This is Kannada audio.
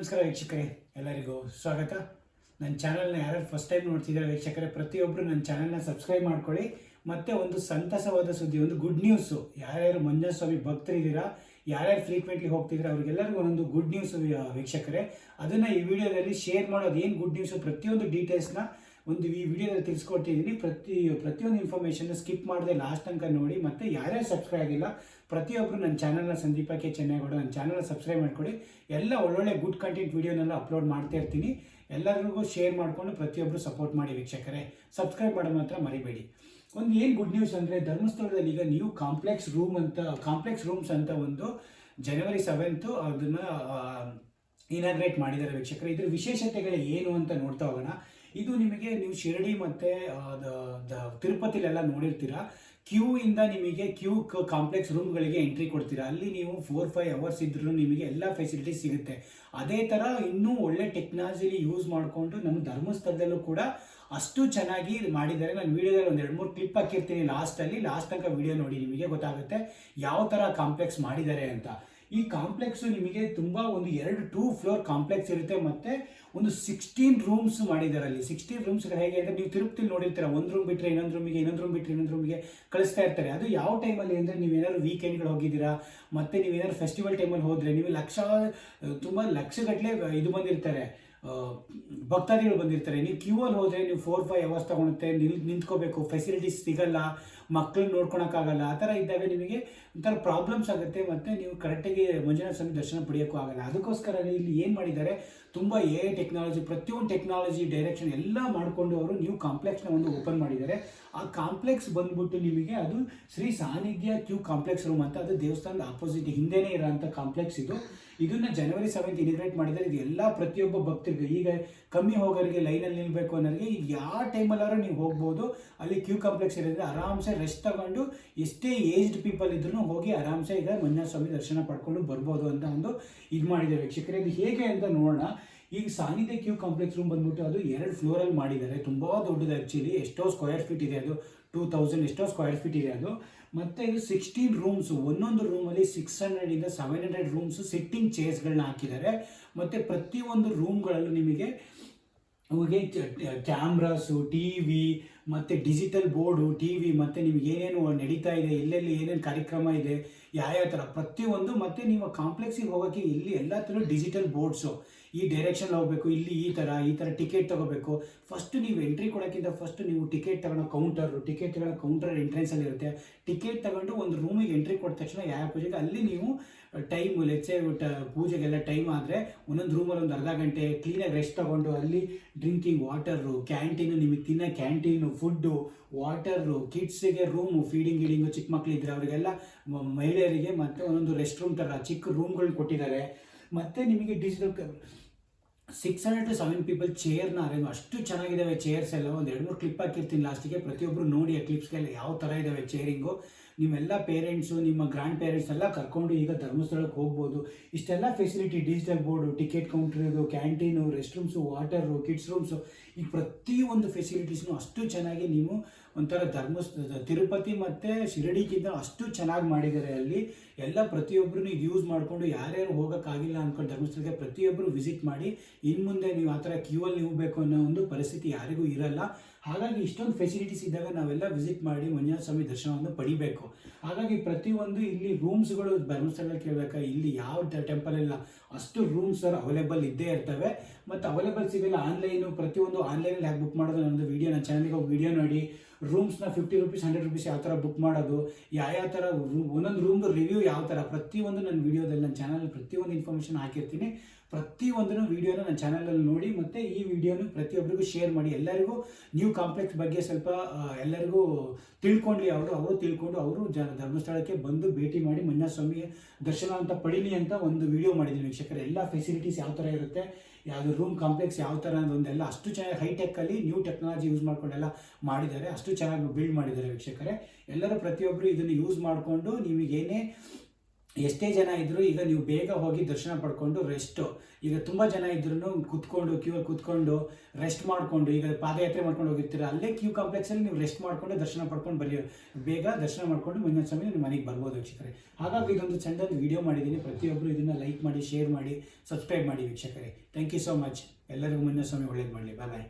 ನಮಸ್ಕಾರ ವೀಕ್ಷಕರೇ, ಎಲ್ಲರಿಗೂ ಸ್ವಾಗತ. ನನ್ನ ಚಾನಲ್ನ ಯಾರ್ಯಾರು ಫಸ್ಟ್ ಟೈಮ್ ನೋಡ್ತಿದ್ದಾರೆ ವೀಕ್ಷಕರೇ, ಪ್ರತಿಯೊಬ್ಬರು ನನ್ನ ಚಾನಲ್ನ ಸಬ್ಸ್ಕ್ರೈಬ್ ಮಾಡ್ಕೊಳ್ಳಿ. ಮತ್ತು ಒಂದು ಸಂತಸವಾದ ಸುದ್ದಿ, ಒಂದು ಗುಡ್ ನ್ಯೂಸು. ಯಾರ್ಯಾರು ಮಂಜುನಾಥ ಸ್ವಾಮಿ ಭಕ್ತರಿದ್ದೀರಾ, ಯಾರ್ಯಾರು ಫ್ರೀಕ್ವೆಂಟ್ಲಿ ಹೋಗ್ತಿದ್ದೀರಾ, ಅವ್ರಿಗೆಲ್ಲರಿಗೂ ಒಂದೊಂದು ಗುಡ್ ನ್ಯೂಸ್ ವೀಕ್ಷಕರೇ. ಅದನ್ನು ಈ ವಿಡಿಯೋದಲ್ಲಿ ಶೇರ್ ಮಾಡೋದು. ಏನು ಗುಡ್ ನ್ಯೂಸು, ಪ್ರತಿಯೊಂದು ಡೀಟೇಲ್ಸ್ನ ಈ ವಿಡಿಯೋದಲ್ಲಿ ತಿಳಿಸ್ಕೊಟ್ಟಿದ್ದೀನಿ. ಪ್ರತಿಯೊಂದು ಇನ್ಫಾರ್ಮೇಷನ್ ಸ್ಕಿಪ್ ಮಾಡದೆ ಲಾಸ್ಟ್ ತನಕ ನೋಡಿ. ಮತ್ತು ಯಾರ್ಯಾರು ಸಬ್ಸ್ಕ್ರೈಬ್ ಆಗಿಲ್ಲ ಪ್ರತಿಯೊಬ್ಬರು ನನ್ನ ಚಾನಲ್ನ ಸಂದೀಪ ಕೆ ಚೆನ್ನೈಗೌಡ ನನ್ನ ಚಾನಲ್ನ ಸಬ್ಸ್ಕ್ರೈಬ್ ಮಾಡ್ಕೊಳ್ಳಿ. ಎಲ್ಲ ಒಳ್ಳೊಳ್ಳೆ ಗುಡ್ ಕಂಟೆಂಟ್ ವೀಡಿಯೋನೆಲ್ಲ ಅಪ್ಲೋಡ್ ಮಾಡ್ತಾ ಇರ್ತೀನಿ. ಎಲ್ಲರಿಗೂ ಶೇರ್ ಮಾಡಿಕೊಂಡು ಪ್ರತಿಯೊಬ್ಬರು ಸಪೋರ್ಟ್ ಮಾಡಿ ವೀಕ್ಷಕರೇ. ಸಬ್ಸ್ಕ್ರೈಬ್ ಮಾಡೋದು ಮಾತ್ರ ಮರಿಬೇಡಿ. ಒಂದು ಏನು ಗುಡ್ ನ್ಯೂಸ್ ಅಂದರೆ, ಧರ್ಮಸ್ಥಳದಲ್ಲಿ ಈಗ ನ್ಯೂ ಕಾಂಪ್ಲೆಕ್ಸ್ ರೂಮ್ಸ್ ಅಂತ ಒಂದು ಜನವರಿ 7 ಅದನ್ನು ಇನಾಗ್ರೇಟ್ ಮಾಡಿದ್ದಾರೆ ವೀಕ್ಷಕರೇ. ಇದ್ರ ವಿಶೇಷತೆಗಳು ಏನು ಅಂತ ನೋಡ್ತಾ ಹೋಗೋಣ. ಇದು ನೀವು ಶಿರಡಿ ಮತ್ತು ತಿರುಪತಿಲೆಲ್ಲ ನೋಡಿರ್ತೀರಾ, ಕ್ಯೂ ಇಂದ ನಿಮಗೆ ಕಾಂಪ್ಲೆಕ್ಸ್ ರೂಮ್ಗಳಿಗೆ ಎಂಟ್ರಿ ಕೊಡ್ತೀರಾ. ಅಲ್ಲಿ ನೀವು 4-5 ಅವರ್ಸ್ ಇದ್ರೂ ನಿಮಗೆ ಎಲ್ಲ ಫೆಸಿಲಿಟೀಸ್ ಸಿಗುತ್ತೆ. ಅದೇ ಥರ ಇನ್ನೂ ಒಳ್ಳೆ ಟೆಕ್ನಾಲಜಿಲಿ ಯೂಸ್ ಮಾಡಿಕೊಂಡು ನಮ್ಮ ಧರ್ಮಸ್ಥಳದಲ್ಲೂ ಕೂಡ ಅಷ್ಟು ಚೆನ್ನಾಗಿ ಮಾಡಿದ್ದಾರೆ. ನಾನು ವೀಡಿಯೋದಲ್ಲಿ ಒಂದು 2-3 ಕ್ಲಿಪ್ ಹಾಕಿರ್ತೀನಿ ಲಾಸ್ಟ್ ತನಕ ವೀಡಿಯೋ ನೋಡಿ, ನಿಮಗೆ ಗೊತ್ತಾಗುತ್ತೆ ಯಾವ ಥರ ಕಾಂಪ್ಲೆಕ್ಸ್ ಮಾಡಿದ್ದಾರೆ ಅಂತ. ಈ ಕಾಂಪ್ಲೆಕ್ಸು ನಿಮಗೆ ತುಂಬ ಒಂದು 2 ಫ್ಲೋರ್ ಕಾಂಪ್ಲೆಕ್ಸ್ ಇರುತ್ತೆ. ಮತ್ತು ಒಂದು 16 ರೂಮ್ಸ್ ಮಾಡಿದ್ದಾರೆ. ಅಲ್ಲಿ 16 ರೂಮ್ಸ್ಗಳು ಹೇಗೆ ಅಂದರೆ, ನೀವು ತಿರುಪತಿಲಿ ನೋಡಿರ್ತೀರ, ಒಂದು ರೂಮ್ ಬಿಟ್ಟರೆ ಇನ್ನೊಂದು ರೂಮಿಗೆ ಕಳಿಸ್ತಾ ಇರ್ತಾರೆ. ಅದು ಯಾವ ಟೈಮಲ್ಲಿ ಅಂದರೆ, ನೀವೇನಾದ್ರು ವೀಕೆಂಡ್ಗಳು ಹೋಗಿದ್ದೀರಾ, ಮತ್ತು ನೀವೇನಾದ್ರು ಫೆಸ್ಟಿವಲ್ ಟೈಮಲ್ಲಿ ಹೋದರೆ ನೀವು ಲಕ್ಷಗಟ್ಟಲೆ ಇದು ಬಂದಿರ್ತಾರೆ, ಭಕ್ತಾದಿಗಳು ಬಂದಿರ್ತಾರೆ. ನೀವು ಕ್ಯೂ ಅಲ್ಲಿ ಹೋದರೆ ನೀವು 4-5 ಅವರ್ಸ್ ತಗೊಳುತ್ತೆ, ನಿಂತ್ಕೋಬೇಕು, ಫೆಸಿಲಿಟೀಸ್ ಸಿಗಲ್ಲ, ಮಕ್ಕಳನ್ನ ನೋಡ್ಕೊಳಕ್ಕಾಗಲ್ಲ. ಆ ಥರ ಇದ್ದಾಗ ನಿಮಗೆ ಒಂಥರ ಪ್ರಾಬ್ಲಮ್ಸ್ ಆಗುತ್ತೆ, ಮತ್ತು ನೀವು ಕರೆಕ್ಟಾಗಿ ಮಂಜುನಾಥ ಸ್ವಾಮಿ ದರ್ಶನ ಪಡೆಯೋಕ್ಕೂ ಆಗಲ್ಲ. ಅದಕ್ಕೋಸ್ಕರ ಇಲ್ಲಿ ಏನು ಮಾಡಿದ್ದಾರೆ, ತುಂಬ ಟೆಕ್ನಾಲಜಿ, ಪ್ರತಿಯೊಂದು ಟೆಕ್ನಾಲಜಿ ಡೈರೆಕ್ಷನ್ ಎಲ್ಲ ಮಾಡಿಕೊಂಡು ಅವರು ನ್ಯೂ ಕಾಂಪ್ಲೆಕ್ಸ್ನ ಒಂದು ಓಪನ್ ಮಾಡಿದ್ದಾರೆ. ಆ ಕಾಂಪ್ಲೆಕ್ಸ್ ಬಂದ್ಬಿಟ್ಟು ನಿಮಗೆ ಅದು ಶ್ರೀ ಸಾನ್ನಿಧ್ಯ ಕ್ಯೂ ಕಾಂಪ್ಲೆಕ್ಸ್ ರೂಮ್ ಅಂತ, ಅದು ದೇವಸ್ಥಾನದ ಆಪೋಸಿಟ್ ಹಿಂದೆನೇ ಇರೋಂಥ ಕಾಂಪ್ಲೆಕ್ಸ್ ಇದು. ಇದನ್ನು ಜನವರಿ 7 ಇನಿಗ್ರೇಟ್ ಮಾಡಿದ್ದಾರೆ. ಇದು ಎಲ್ಲ ಪ್ರತಿಯೊಬ್ಬ ಭಕ್ತರಿಗೆ, ಈಗ ಕಮ್ಮಿ ಹೋಗೋರಿಗೆ, ಲೈನಲ್ಲಿ ನಿಲ್ಲಬೇಕು ಅನ್ನೋರಿಗೆ, ಈಗ ಯಾವ ಟೈಮಲ್ಲಾದ್ರೂ ನೀವು ಹೋಗ್ಬೋದು. ಅಲ್ಲಿ ಕ್ಯೂ ಕಾಂಪ್ಲೆಕ್ಸ್ ಇರೋದ್ರೆ ಆರಾಮ್ಸೆ ರೆಸ್ಟ್ ತಗೊಂಡು, ಎಷ್ಟೇ ಏಜ್ಡ್ ಪೀಪಲ್ ಇದ್ರೂ ಹೋಗಿ ಆರಾಮ್ಸೆ ಈಗ ಮಂಜುನಾಥ ಸ್ವಾಮಿ ದರ್ಶನ ಪಡ್ಕೊಂಡು ಬರ್ಬೋದು ಅಂತ ಒಂದು ಇದು ಮಾಡಿದ್ದಾರೆ ವೀಕ್ಷಕರೇ. ಇದು ಹೇಗೆ ಅಂತ ನೋಡೋಣ. ಈಗ ಸಾನ್ನಿಧ್ಯ ಕ್ಯೂ ಕಾಂಪ್ಲೆಕ್ಸ್ ರೂಮ್ ಬಂದ್ಬಿಟ್ಟು ಅದು 2 ಫ್ಲೋರಲ್ಲಿ ಮಾಡಿದ್ದಾರೆ. ತುಂಬ ದೊಡ್ಡದು ಆ್ಯಕ್ಚುಲಿ. ಎಷ್ಟೋ ಸ್ಕ್ವೇರ್ ಫೀಟ್ ಇದೆ ಅದು, 2000 ಎಷ್ಟೋ ಸ್ಕ್ವೇರ್ ಫೀಟ್ ಇದೆ ಅದು. ಮತ್ತು ಇದು 16 ರೂಮ್ಸು, ಒಂದೊಂದು ರೂಮಲ್ಲಿ 600 to 700 ರೂಮ್ಸು ಸಿಟ್ಟಿಂಗ್ ಚೇರ್ಸ್ಗಳನ್ನ ಹಾಕಿದ್ದಾರೆ. ಮತ್ತು ಪ್ರತಿಯೊಂದು ರೂಮ್ಗಳಲ್ಲೂ ನಿಮಗೆ ಕ್ಯಾಮ್ರಾಸು, TV ಮತ್ತು ಡಿಜಿಟಲ್ ಬೋರ್ಡು, TV, ಮತ್ತು ನಿಮಗೆ ಏನೇನು ನಡೀತಾ ಇದೆ, ಎಲ್ಲೆಲ್ಲಿ ಏನೇನು ಕಾರ್ಯಕ್ರಮ ಇದೆ, ಯಾವ ಥರ ಪ್ರತಿಯೊಂದು. ಮತ್ತು ನೀವು ಕಾಂಪ್ಲೆಕ್ಸಿಗೆ ಹೋಗೋಕ್ಕೆ ಇಲ್ಲಿ ಎಲ್ಲ ಥರ ಡಿಜಿಟಲ್ ಬೋರ್ಡ್ಸು, ಈ ಡೈರೆಕ್ಷನ್ ಹೋಗಬೇಕು, ಇಲ್ಲಿ ಈ ಥರ ಟಿಕೆಟ್ ತೊಗೋಬೇಕು. ಫಸ್ಟು ನೀವು ಎಂಟ್ರಿ ಕೊಡೋಕ್ಕಿಂತ ಫಸ್ಟ್ ನೀವು ಟಿಕೆಟ್ ತಗೊಳ್ಳೋ ಕೌಂಟರ್ ಎಂಟ್ರೆನ್ಸಲ್ಲಿ ಇರುತ್ತೆ. ಟಿಕೆಟ್ ತಗೊಂಡು ಒಂದು ರೂಮಿಗೆ ಎಂಟ್ರಿ ಕೊಟ್ಟ ತಕ್ಷಣ ಯಾವ ಪೂಜೆಗೆ ಅಲ್ಲಿ ನೀವು ಟೈಮ್ ಪೂಜೆಗೆಲ್ಲ ಟೈಮ್ ಆದರೆ ಒಂದೊಂದು ರೂಮಲ್ಲಿ ಒಂದು ಅರ್ಧ ಗಂಟೆ ಕ್ಲೀನಾಗಿ ರೆಸ್ಟ್ ತೊಗೊಂಡು, ಅಲ್ಲಿ ಡ್ರಿಂಕಿಂಗ್ ವಾಟರು, ಕ್ಯಾಂಟೀನು, ನಿಮಗೆ ತಿನ್ನೋ ಕ್ಯಾಂಟೀನು, ಫುಡ್ಡು, ವಾಟರು, ಕಿಡ್ಸಿಗೆ ರೂಮು, ಫೀಡಿಂಗು, ಚಿಕ್ಕ ಮಕ್ಕಳಿದ್ರೆ ಅವರಿಗೆಲ್ಲ, ಮಹಿಳೆಯರಿಗೆ ಮತ್ತು ಒಂದೊಂದು ರೆಸ್ಟ್ ರೂಮ್ ಥರ ಚಿಕ್ಕ ರೂಮ್ಗಳನ್ನ ಕೊಟ್ಟಿದ್ದಾರೆ. ಮತ್ತು ನಿಮಗೆ ಡಿಜಿಟಲ್ 600 to 700 ಪೀಪಲ್ ಚೇರ್ನ ಅರೇಂಜ್, ಅಷ್ಟು ಚೆನ್ನಾಗಿದ್ದಾವೆ ಚೇರ್ಸ್ ಎಲ್ಲ. ಒಂದು 2-3 ಕ್ಲಿಪ್ ಹಾಕಿರ್ತೀನಿ ಲಾಸ್ಟಿಗೆ, ಪ್ರತಿಯೊಬ್ಬರು ನೋಡಿ ಆ ಕ್ಲಿಪ್ಸ್ಗೆಲ್ಲ ಯಾವ ಥರ ಇದ್ದಾವೆ ಚೇರಿಂಗು. ನಿಮ್ಮೆಲ್ಲ ಪೇರೆಂಟ್ಸು, ನಿಮ್ಮ ಗ್ರ್ಯಾಂಡ್ ಪೇರೆಂಟ್ಸ್ ಎಲ್ಲ ಕರ್ಕೊಂಡು ಈಗ ಧರ್ಮಸ್ಥಳಕ್ಕೆ ಹೋಗ್ಬೋದು. ಇಷ್ಟೆಲ್ಲ facility, digital board, ticket counter, ಇದು canteen, rest rooms, water, kids rooms, ಈ ಪ್ರತಿಯೊಂದು ಫೆಸಿಲಿಟೀಸ್ನು ಅಷ್ಟು ಚೆನ್ನಾಗಿ ನೀವು ಒಂಥರ ತಿರುಪತಿ ಮತ್ತು ಶಿರಡಿಗಿಂತ ಅಷ್ಟು ಚೆನ್ನಾಗಿ ಮಾಡಿದ್ದಾರೆ. ಅಲ್ಲಿ ಎಲ್ಲ ಪ್ರತಿಯೊಬ್ಬರು ನೀವು ಯೂಸ್ ಮಾಡಿಕೊಂಡು, ಯಾರ್ಯಾರು ಹೋಗೋಕ್ಕಾಗಿಲ್ಲ ಅಂದ್ಕೊಂಡು ಧರ್ಮಸ್ಥಳಕ್ಕೆ ಪ್ರತಿಯೊಬ್ಬರು ವಿಸಿಟ್ ಮಾಡಿ. ಇನ್ನು ಮುಂದೆ ನೀವು ಆ ಥರ ಕ್ಯೂ ಅಲ್ಲಿ ಹೋಗಬೇಕು ಅನ್ನೋ ಒಂದು ಪರಿಸ್ಥಿತಿ ಯಾರಿಗೂ ಇರಲ್ಲ. ಹಾಗಾಗಿ ಇಷ್ಟೊಂದು ಫೆಸಿಲಿಟೀಸ್ ಇದ್ದಾಗ ನಾವೆಲ್ಲ ವಿಸಿಟ್ ಮಾಡಿ ಮಂಜುನಾಥ ಸ್ವಾಮಿ ದರ್ಶನವನ್ನು ಪಡಿಬೇಕು. ಹಾಗಾಗಿ ಪ್ರತಿಯೊಂದು ಇಲ್ಲಿ ರೂಮ್ಸ್ಗಳು ಧರ್ಮಸ್ಥಳದಲ್ಲಿ ಕೇಳಬೇಕಾ, ಇಲ್ಲಿ ಯಾವ ಟೆಂಪಲ್ ಇಲ್ಲ ಅಷ್ಟು ರೂಮ್ಸ್ ಅವೈಲೇಬಲ್ ಇದ್ದೇ ಇರ್ತವೆ. ಮತ್ತು ಅವೈಲೇಬಲ್ ಸಿಗಲ್ಲ ಆನ್ಲೈನು, ಪ್ರತಿಯೊಂದು ಆನ್ಲೈನಲ್ಲಿ ಹೇಗೆ ಬುಕ್ ಮಾಡೋದು ನನ್ನದು ವೀಡಿಯೋ, ನನ್ನ ಚಾನಲ್ಗೆ ಹೋಗಿ ವೀಡಿಯೋ ನೋಡಿ. ರೂಮ್ಸ್ನ 50 ರೂಪೀಸ್ 100 ರೂಪೀಸ್ ಯಾವ ಥರ ಬುಕ್ ಮಾಡೋದು, ಯಾವ ಥರ ಒಂದೊಂದು ರೂಮ್ದು ರಿವ್ಯೂ ಯಾವ ಥರ, ಪ್ರತಿಯೊಂದು ನನ್ನ ವೀಡಿಯೋದಲ್ಲಿ, ನನ್ನ ಚಾನಲ್ ಪ್ರತಿಯೊಂದು ಇನ್ಫಾರ್ಮೇಷನ್ ಹಾಕಿರ್ತೀನಿ. ಪ್ರತಿಯೊಂದನ್ನು ವೀಡಿಯೋನ ನನ್ನ ಚಾನಲಲ್ಲಿ ನೋಡಿ, ಮತ್ತು ಈ ವಿಡಿಯೋನ ಪ್ರತಿಯೊಬ್ಬರಿಗೂ ಶೇರ್ ಮಾಡಿ. ಎಲ್ಲರಿಗೂ ನ್ಯೂ ಕಾಂಪ್ಲೆಕ್ಸ್ ಬಗ್ಗೆ ಸ್ವಲ್ಪ ಎಲ್ಲರಿಗೂ ತಿಳ್ಕೊಳ್ಳಿ. ಅವರು ತಿಳ್ಕೊಂಡು ಅವರು ಧರ್ಮಸ್ಥಳಕ್ಕೆ ಬಂದು ಭೇಟಿ ಮಾಡಿ ಮಂಜುನಾಥ ಸ್ವಾಮಿ ದರ್ಶನ ಅಂತ ಪಡೀಲಿ ಅಂತ ಒಂದು ವಿಡಿಯೋ ಮಾಡಿದ್ದೀನಿ ವೀಕ್ಷಕರೇ. ಎಲ್ಲ ಫೆಸಿಲಿಟೀಸ್ ಯಾವ ಥರ ಇರುತ್ತೆ, ಯಾವುದು ರೂಮ್ ಕಾಂಪ್ಲೆಕ್ಸ್ ಯಾವ ಥರ ಅನ್ನೋದೊಂದೆಲ್ಲ ಅಷ್ಟು ಚೆನ್ನಾಗಿ ಹೈಟೆಕ್ಕಲ್ಲಿ ನ್ಯೂ ಟೆಕ್ನಾಲಜಿ ಯೂಸ್ ಮಾಡ್ಕೊಂಡೆಲ್ಲ ಮಾಡಿದ್ದಾರೆ. ಅಷ್ಟು ಚೆನ್ನಾಗಿ ಬಿಲ್ಡ್ ಮಾಡಿದ್ದಾರೆ ವೀಕ್ಷಕರೇ. ಎಲ್ಲರೂ ಪ್ರತಿಯೊಬ್ಬರು ಇದನ್ನು ಯೂಸ್ ಮಾಡಿಕೊಂಡು ನಿಮಗೇನೇ ಎಷ್ಟೇ ಜನ ಇದ್ದರೂ ಈಗ ನೀವು ಬೇಗ ಹೋಗಿ ದರ್ಶನ ಪಡ್ಕೊಂಡು ರೆಸ್ಟು. ಈಗ ತುಂಬ ಜನ ಇದ್ರೂ ಕೂತ್ಕೊಂಡು ಕ್ಯೂಅಲ್ಲಿ ಕೂತ್ಕೊಂಡು ರೆಸ್ಟ್ ಮಾಡಿಕೊಂಡು, ಈಗ ಪಾದಯಾತ್ರೆ ಮಾಡ್ಕೊಂಡು ಹೋಗಿರ್ತೀರ, ಅಲ್ಲೇ ಕ್ಯೂ ಕಾಂಪ್ಲೆಕ್ಸಲ್ಲಿ ನೀವು ರೆಸ್ಟ್ ಮಾಡಿಕೊಂಡು ದರ್ಶನ ಪಡ್ಕೊಂಡು ಬೇಗ ದರ್ಶನ ಮಾಡ್ಕೊಂಡು ಮಂಜುನಾಥ ಸ್ವಾಮಿ ನಿಮ್ಮ ಮನೆಗೆ ಬರ್ಬೋದು ವೀಕ್ಷಕರೇ. ಹಾಗಾಗಿ ಇದೊಂದು ಸಣ್ಣದೊಂದು ವಿಡಿಯೋ ಮಾಡಿದ್ದೀನಿ. ಪ್ರತಿಯೊಬ್ಬರು ಇದನ್ನು ಲೈಕ್ ಮಾಡಿ, ಶೇರ್ ಮಾಡಿ, ಸಬ್ಸ್ಕ್ರೈಬ್ ಮಾಡಿ ವೀಕ್ಷಕರೇ. Thank you so much. ಎಲ್ಲರಿಗೂ ಮಂಜುನಾಥ ಸ್ವಾಮಿ ಒಳ್ಳೇದು ಮಾಡಲಿ. ಬಾಯ್ ಬಾಯ್.